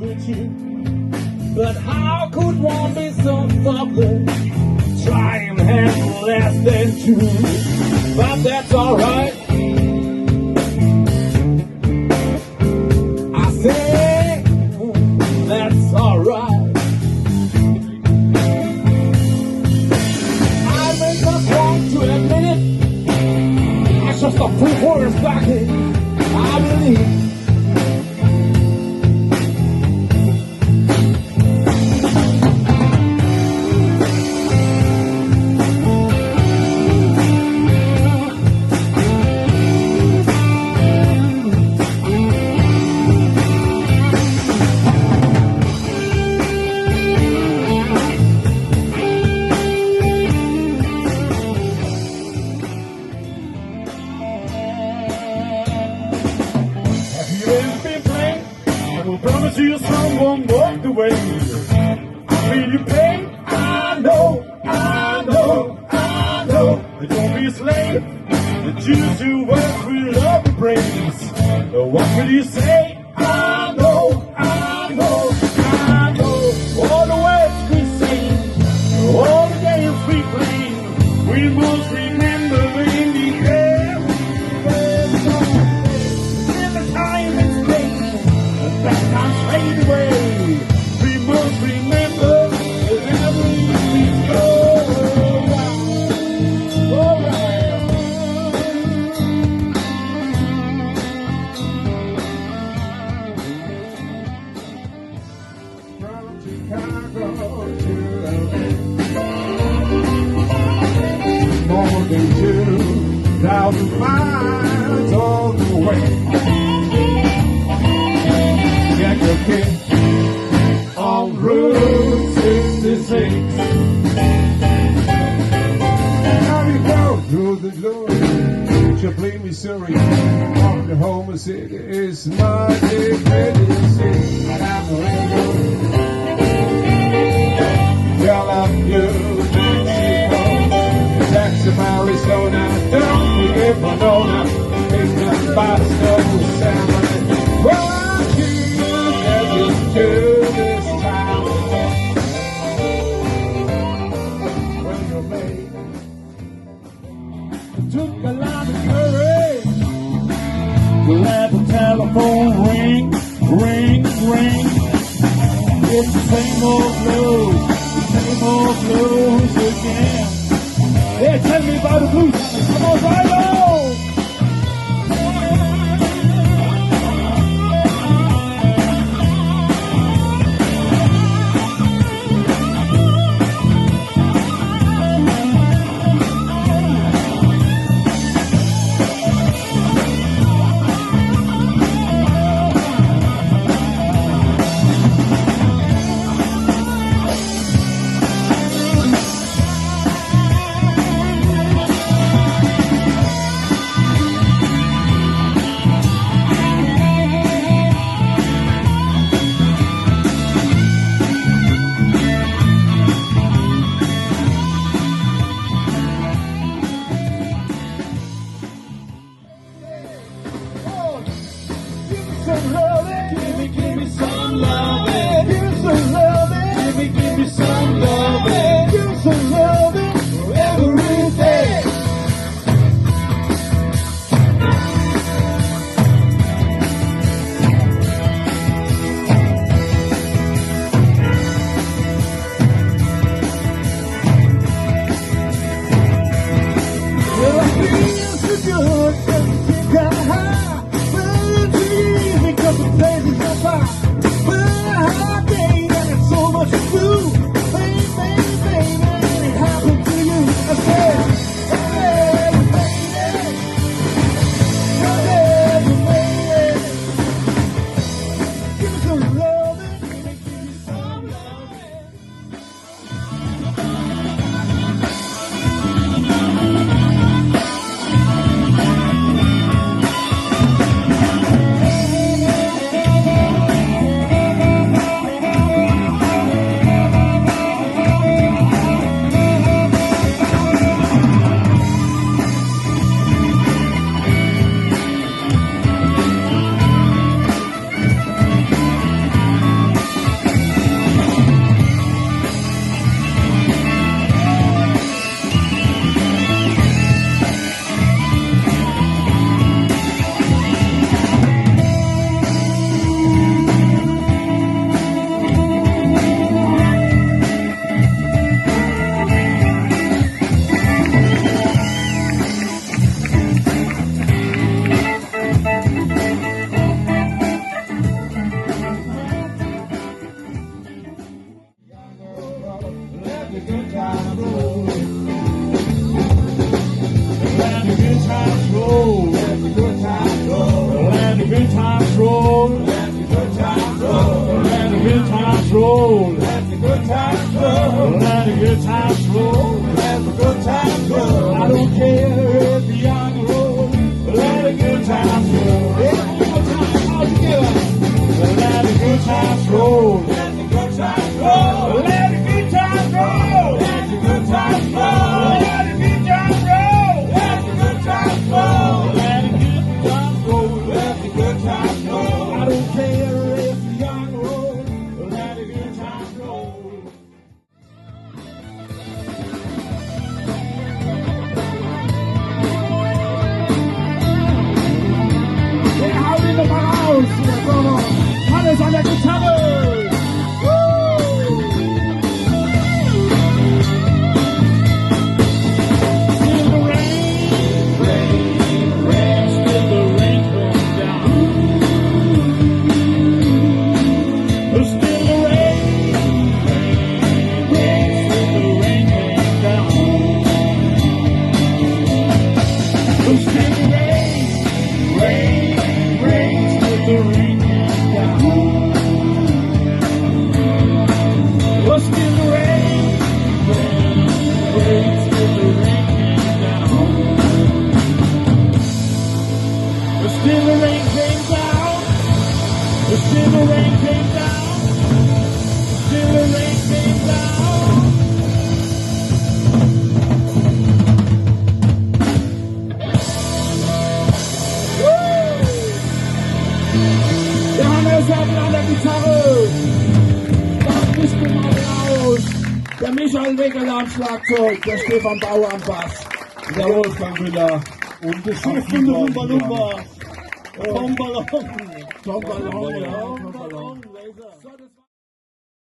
with you. But how could one be so thoughtless? Try and handle less than two. But that's alright. I say that's alright. I may not want to admit it. I just a fool for a stocking. I believe. Promise you someone walked away. I feel your pain. I know. But don't be a slave. The choose to work with love and praise. What will you say? I know. All the words we sing, all the games we play, we must remember in the air. In the time and space, that time's fade away. We must remember wherever we go. From Chicago to LA, more than 2,000 miles all the way. Get your kid on Route 66. Now we go through the glory, Chaplin, Missouri. Oklahoma City is my favorite city. And I'm a ringo. Girl, I'm you, Mexico. Texas, Arizona. Don't forget Winona. It's not Boston, San Well, to this town when you're made. Took a lot of courage to let the telephone ring. It's the same old blues again. They're telling me about the blues. Come on, right on. Give me some loving. Give me some loving. Give me some loving. Give me some loving every day. Well, I feel so good and kind of high. Well, it's easy because the place is on fire. Well, a hard day and it's so much to do. Ain't times roll. Let the good times roll. Let the good times roll. Let the good times roll. Let the good times roll. Let the good times roll. Let the good times roll. Let the good times roll. I don't care if the young roll. Let the good times roll. Wir hauen ihn nochmal raus. Hannes an der Gitarre. Still the rain, rain, rain. Still the rain comes down. Still the rain, rain, rain. Still the rain comes down. Still the rain, rain, rain. Still the rain comes down. Oh, still the rain, rain, rain. Still the rain comes down. Still the rain came down. Still the rain came down. Still the rain came down. Der Hannes hat an der Gitarre. Das bist du mal raus. Der Michael Wegeler am Schlagzeug. Der Stefan Bauer am Bass. Der Wolfgang Müller. Und der Chef von der Rumpalumbas. TomBallong. TomBallong, ja. TomBallong.